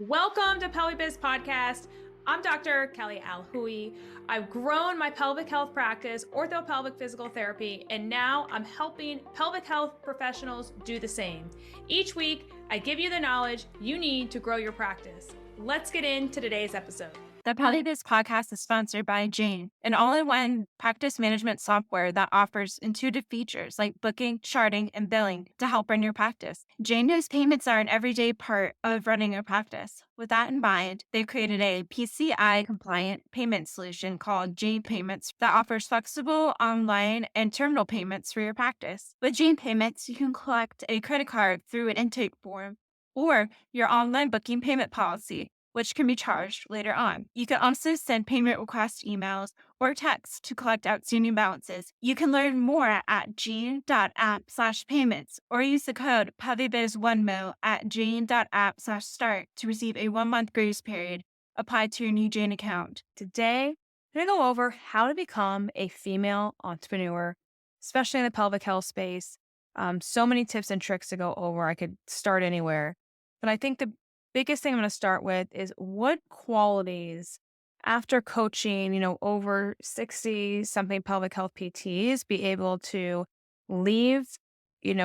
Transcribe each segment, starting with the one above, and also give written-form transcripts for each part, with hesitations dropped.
Welcome to Pelvic Biz Podcast. I'm Dr. Kelly Alhui. I've grown my pelvic health practice, orthopelvic physical therapy, and now I'm helping pelvic health professionals do the same. Each week, I give you the knowledge you need to grow your practice. Let's get into today's episode. The Pelvic Biz podcast is sponsored by Jane, an all-in-one practice management software that offers intuitive features like booking, charting, and billing to help run your practice. Jane knows payments are an everyday part of running a practice. With that in mind, they've created a PCI-compliant payment solution called Jane Payments that offers flexible online and terminal payments for your practice. With Jane Payments, you can collect a credit card through an intake form or your online booking payment policy, which can be charged later on. You can also send payment request emails or texts to collect outstanding balances. You can learn more at gene.app/payments or use the code PelvicBiz1mo at gene.app/start to receive a 1-month grace period applied to your new Jane account. Today, I'm going to go over how to become a female entrepreneur, especially in the pelvic health space. So many tips and tricks to go over. I could start anywhere. But I think the biggest thing I'm going to start with is what qualities after coaching, over 60 something pelvic health PTs be able to leave,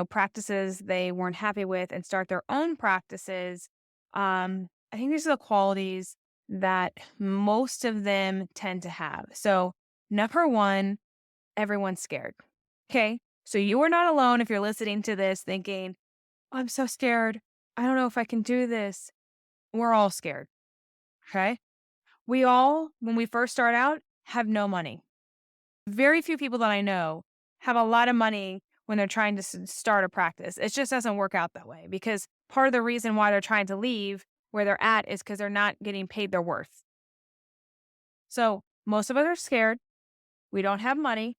practices they weren't happy with and start their own practices. I think these are the qualities that most of them tend to have. So, number one, everyone's scared. Okay. So you are not alone if you're listening to this thinking, "Oh, I'm so scared. I don't know if I can do this." We're all scared. Okay. We all, when we first start out, have no money. Very few people that I know have a lot of money when they're trying to start a practice. It just doesn't work out that way because part of the reason why they're trying to leave where they're at is because they're not getting paid their worth. So most of us are scared. We don't have money.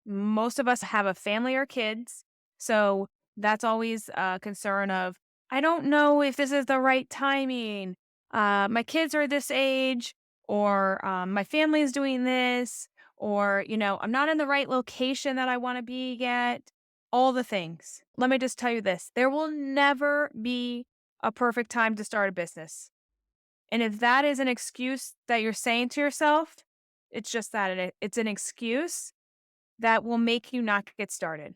Most of us have a family or kids. So that's always a concern of, I don't know if this is the right timing. My kids are this age, or my family is doing this, or, I'm not in the right location that I want to be yet. All the things. Let me just tell you this. There will never be a perfect time to start a business. And if that is an excuse that you're saying to yourself, it's just that it's an excuse that will make you not get started.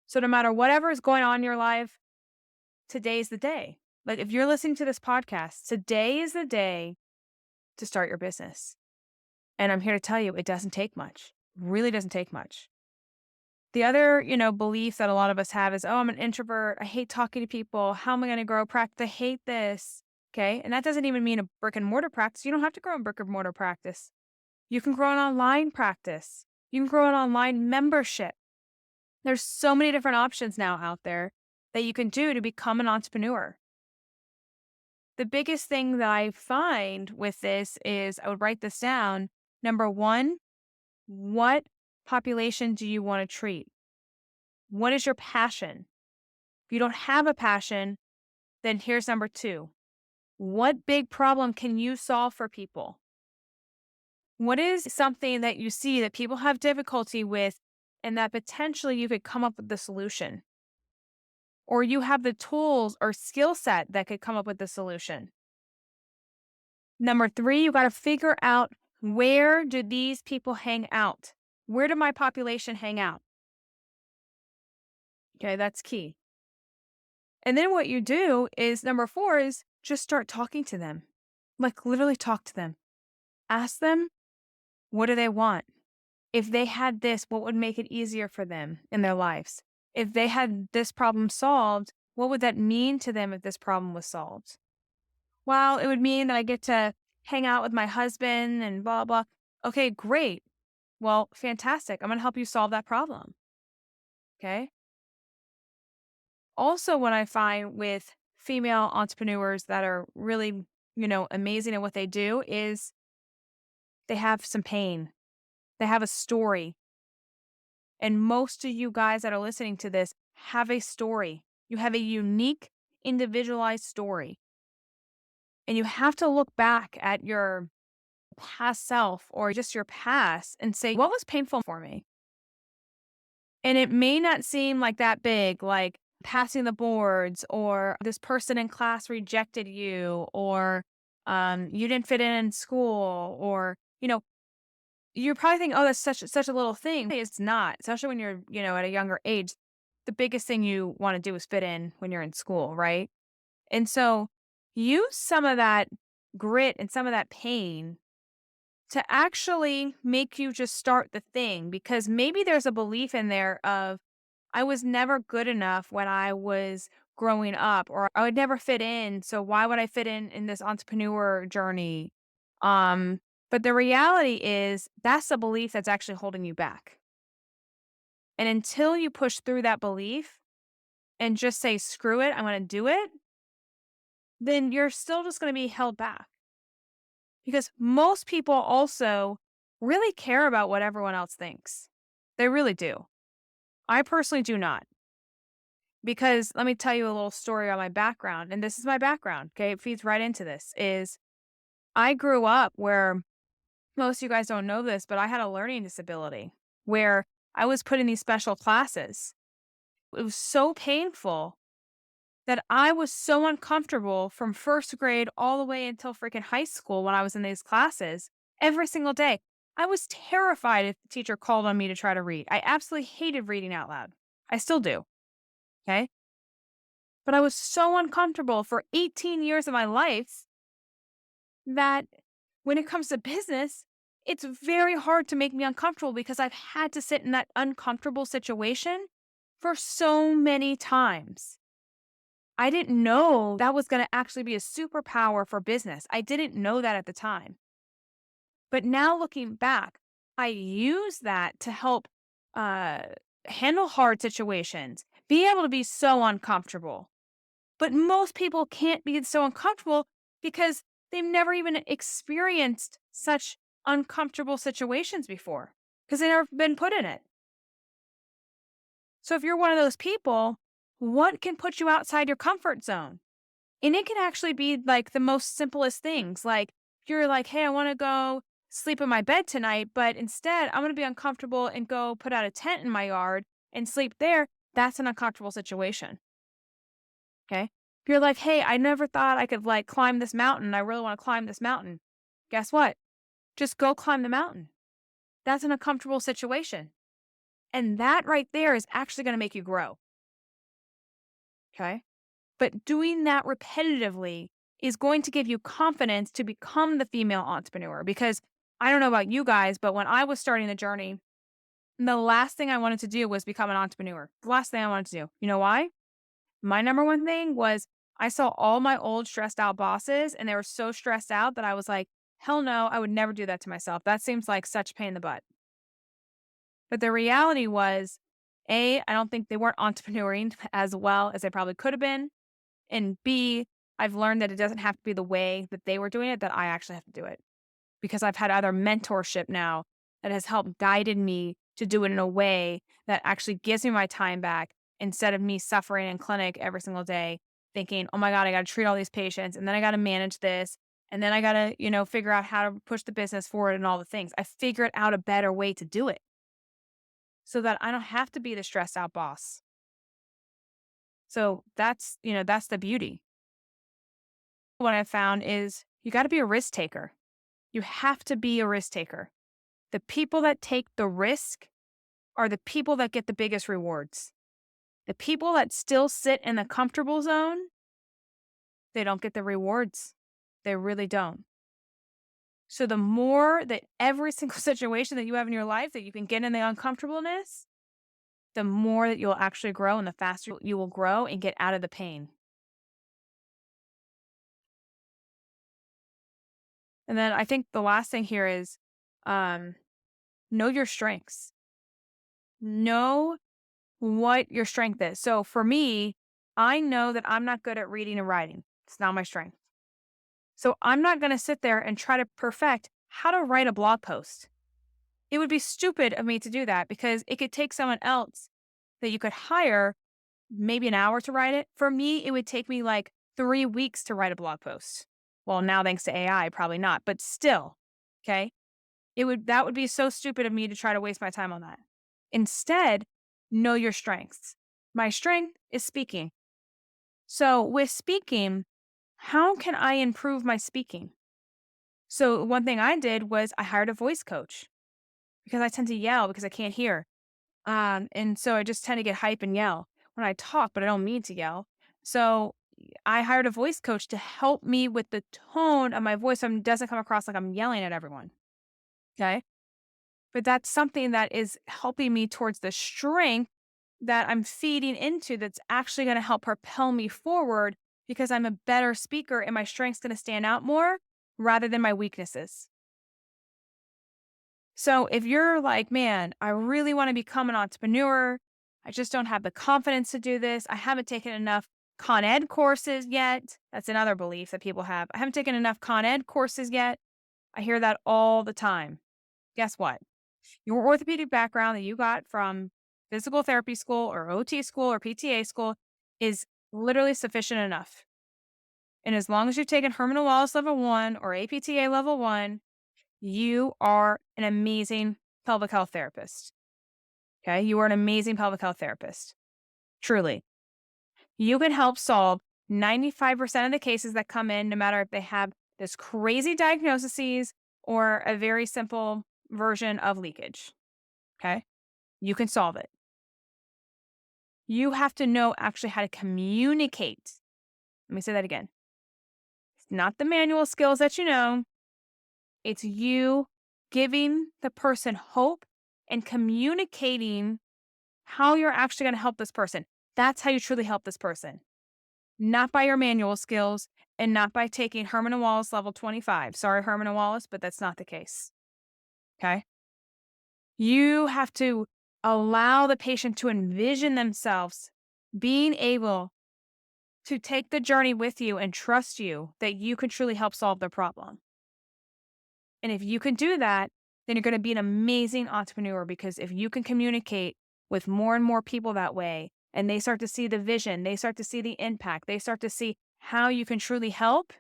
So no matter whatever is going on in your life, today's the day. Like if you're listening to this podcast, today is the day to start your business. And I'm here to tell you, it doesn't take much. It really doesn't take much. The other, belief that a lot of us have is, oh, I'm an introvert. I hate talking to people. How am I going to grow a practice? I hate this. Okay. And that doesn't even mean a brick and mortar practice. You don't have to grow a brick and mortar practice. You can grow an online practice. You can grow an online membership. There's so many different options now out there that you can do to become an entrepreneur. The biggest thing that I find with this is I would write this down. Number one, what population do you want to treat? What is your passion? If you don't have a passion, then here's number two. What big problem can you solve for people? What is something that you see that people have difficulty with and that potentially you could come up with the solution? Or you have the tools or skill set that could come up with the solution. Number three, you got to figure out, where do these people hang out? Where do my population hang out? Okay, that's key. And then what you do is number four is just start talking to them. Like literally talk to them. Ask them, what do they want? If they had this, what would make it easier for them in their lives? If they had this problem solved, what would that mean to them if this problem was solved? Well, it would mean that I get to hang out with my husband and blah, blah. Okay, great. Well, fantastic. I'm going to help you solve that problem. Okay. Also, what I find with female entrepreneurs that are really, amazing at what they do is they have some pain. They have a story. And most of you guys that are listening to this have a story. You have a unique, individualized story. And you have to look back at your past self or just your past and say, what was painful for me? And it may not seem like that big, like passing the boards, or this person in class rejected you, or you didn't fit in school, or, you're probably thinking, oh, that's such a little thing. It's not, especially when you're, at a younger age. The biggest thing you want to do is fit in when you're in school, right? And so use some of that grit and some of that pain to actually make you just start the thing, because maybe there's a belief in there of, I was never good enough when I was growing up, or I would never fit in. So why would I fit in this entrepreneur journey? Um, but the reality is that's the belief that's actually holding you back. And until you push through that belief and just say, screw it, I'm going to do it, then you're still just going to be held back. Because most people also really care about what everyone else thinks. They really do. I personally do not. Because let me tell you a little story on my background, and this is my background, okay? It feeds right into this. Is I grew up where, most of you guys don't know this, but I had a learning disability where I was put in these special classes. It was so painful that I was so uncomfortable from first grade all the way until freaking high school when I was in these classes every single day. I was terrified if the teacher called on me to try to read. I absolutely hated reading out loud. I still do. Okay. But I was so uncomfortable for 18 years of my life that when it comes to business, it's very hard to make me uncomfortable because I've had to sit in that uncomfortable situation for so many times. I didn't know that was going to actually be a superpower for business. I didn't know that at the time. But now looking back, I use that to help uh, handle hard situations, be able to be so uncomfortable. But most people can't be so uncomfortable because they've never even experienced such uncomfortable situations before because they've never been put in it. So if you're one of those people, what can put you outside your comfort zone? And it can actually be like the most simplest things. Like you're like, hey, I want to go sleep in my bed tonight, but instead I'm going to be uncomfortable and go put out a tent in my yard and sleep there. That's an uncomfortable situation. Okay. If you're like, hey, I never thought I could like climb this mountain. I really want to climb this mountain. Guess what? Just go climb the mountain. That's an uncomfortable situation. And that right there is actually going to make you grow. Okay. But doing that repetitively is going to give you confidence to become the female entrepreneur. Because I don't know about you guys, but when I was starting the journey, the last thing I wanted to do was become an entrepreneur. The last thing I wanted to do. You know why? My number one thing was I saw all my old stressed out bosses and they were so stressed out that I was like, hell no, I would never do that to myself. That seems like such a pain in the butt. But the reality was, A, I don't think they weren't entrepreneuring as well as they probably could have been. And B, I've learned that it doesn't have to be the way that they were doing it, that I actually have to do it. Because I've had other mentorship now that has helped guided me to do it in a way that actually gives me my time back instead of me suffering in clinic every single day thinking, "Oh my god, I got to treat all these patients and then I got to manage this and then I got to, figure out how to push the business forward and all the things." I figured out a better way to do it so that I don't have to be the stressed out boss. So that's the beauty. What I found is you got to be a risk taker. You have to be a risk taker. The people that take the risk are the people that get the biggest rewards. The people that still sit in the comfortable zone, they don't get the rewards. They really don't. So the more that every single situation that you have in your life that you can get in the uncomfortableness, the more that you'll actually grow and the faster you will grow and get out of the pain. And then I think the last thing here is um, know your strengths. Know what your strength is. So for me, I know that I'm not good at reading and writing. It's not my strength. So I'm not going to sit there and try to perfect how to write a blog post. It would be stupid of me to do that because it could take someone else that you could hire maybe an hour to write it. For me, it would take me like 3 weeks to write a blog post. Well, now thanks to AI, probably not, but still, okay? That would be so stupid of me to try to waste my time on that. Instead, know your strengths. My strength is speaking. So with speaking, how can I improve my speaking? So one thing I did was I hired a voice coach because I tend to yell because I can't hear. And so I just tend to get hype and yell when I talk, but I don't mean to yell. So I hired a voice coach to help me with the tone of my voice so it doesn't come across like I'm yelling at everyone. Okay. But that's something that is helping me towards the strength that I'm feeding into that's actually going to help propel me forward because I'm a better speaker and my strength's going to stand out more rather than my weaknesses. So if you're like, man, I really want to become an entrepreneur, I just don't have the confidence to do this. I haven't taken enough Con Ed courses yet. That's another belief that people have. I haven't taken enough Con Ed courses yet. I hear that all the time. Guess what? Your orthopedic background that you got from physical therapy school or OT school or PTA school is literally sufficient enough. And as long as you've taken Herman and Wallace level 1 or APTA level 1, you are an amazing pelvic health therapist. Okay? You are an amazing pelvic health therapist. Truly. You can help solve 95% of the cases that come in, no matter if they have this crazy diagnoses or a very simple version of leakage. Okay? You can solve it. You have to know actually how to communicate. Let me say that again. It's not the manual skills that you know, it's you giving the person hope and communicating how you're actually going to help this person. That's how you truly help this person, not by your manual skills and not by taking Herman and Wallace level 25. Sorry, Herman and Wallace, but that's not the case. Okay. You have to allow the patient to envision themselves being able to take the journey with you and trust you that you can truly help solve their problem. And if you can do that, then you're going to be an amazing entrepreneur because if you can communicate with more and more people that way and they start to see the vision, they start to see the impact, they start to see how you can truly help,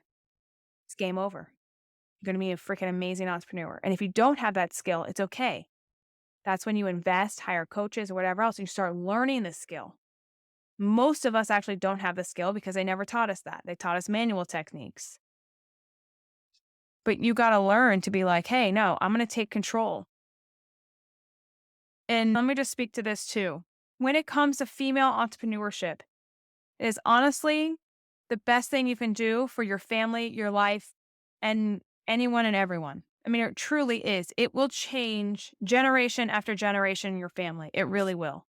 it's game over. You're going to be a freaking amazing entrepreneur. And if you don't have that skill, it's okay. That's when you invest, hire coaches or whatever else, and you start learning the skill. Most of us actually don't have the skill because they never taught us that. They taught us manual techniques. But you got to learn to be like, hey, no, I'm going to take control. And let me just speak to this too. When it comes to female entrepreneurship, it is honestly the best thing you can do for your family, your life, and anyone and everyone. I mean, it truly is. It will change generation after generation in your family. It really will.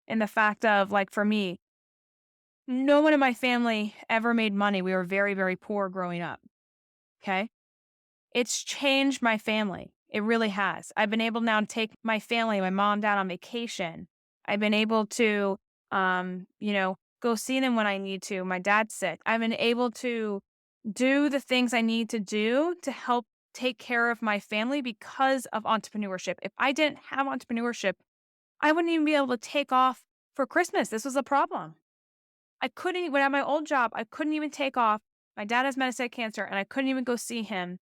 And the fact of, like, for me, no one in my family ever made money. We were very, very poor growing up. Okay. It's changed my family. It really has. I've been able now to take my family, my mom, dad on vacation. I've been able to, go see them when I need to. My dad's sick. I've been able to do the things I need to do to help take care of my family because of entrepreneurship. If I didn't have entrepreneurship, I wouldn't even be able to take off for Christmas. This was a problem. I couldn't, when at my old job, I couldn't even take off. My dad has metastatic cancer and I couldn't even go see him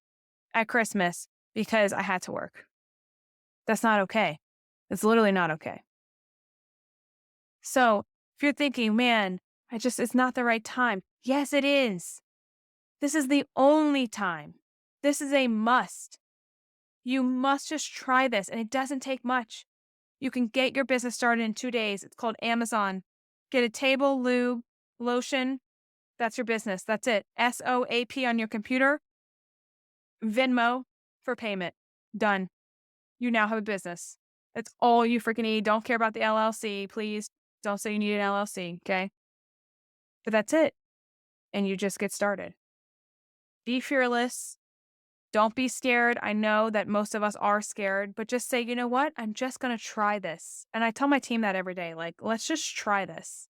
at Christmas because I had to work. That's not okay. It's literally not okay. So if you're thinking, man, it's not the right time. Yes, it is. This is the only time. This is a must. You must just try this and it doesn't take much. You can get your business started in 2 days. It's called Amazon. Get a table, lube, lotion. That's your business. That's it. SOAP on your computer. Venmo for payment. Done. You now have a business. That's all you freaking need. Don't care about the LLC, please. Don't say you need an LLC, okay? But that's it. And you just get started. Be fearless. Don't be scared. I know that most of us are scared, but just say, you know what? I'm just going to try this. And I tell my team that every day, like, let's just try this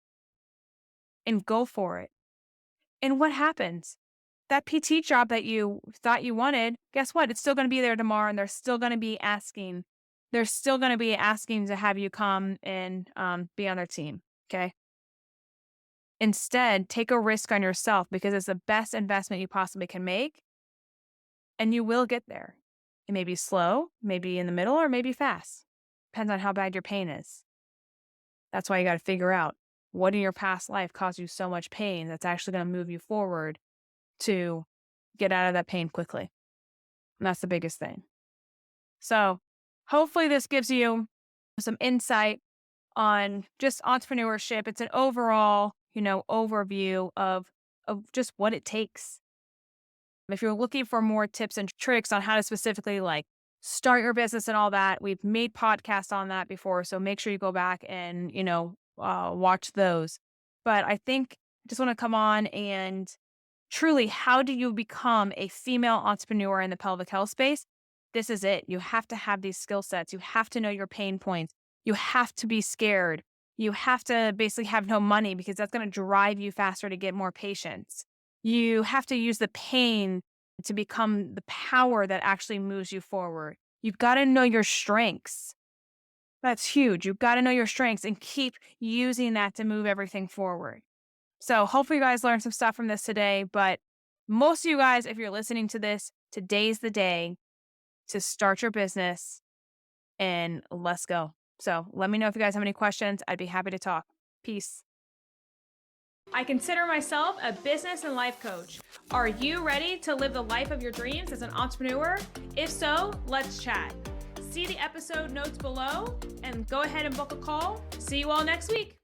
and go for it. And what happens? That PT job that you thought you wanted, guess what? It's still going to be there tomorrow and they're still going to be asking. They're still going to be asking to have you come and be on their team. Okay. Instead, take a risk on yourself because it's the best investment you possibly can make. And you will get there. It may be slow, maybe in the middle, or maybe fast. Depends on how bad your pain is. That's why you got to figure out what in your past life caused you so much pain that's actually going to move you forward to get out of that pain quickly. And that's the biggest thing. So hopefully this gives you some insight on just entrepreneurship. It's an overall, overview of just what it takes. If you're looking for more tips and tricks on how to specifically like start your business and all that, we've made podcasts on that before. So make sure you go back and, watch those. But I think I just want to come on and truly, how do you become a female entrepreneur in the pelvic health space? This is it. You have to have these skill sets. You have to know your pain points. You have to be scared. You have to basically have no money because that's going to drive you faster to get more patients. You have to use the pain to become the power that actually moves you forward. You've got to know your strengths. That's huge. You've got to know your strengths and keep using that to move everything forward. So hopefully you guys learned some stuff from this today, but most of you guys, if you're listening to this, today's the day to start your business and let's go. So let me know if you guys have any questions. I'd be happy to talk. Peace. I consider myself a business and life coach. Are you ready to live the life of your dreams as an entrepreneur? If so, let's chat. See the episode notes below and go ahead and book a call. See you all next week.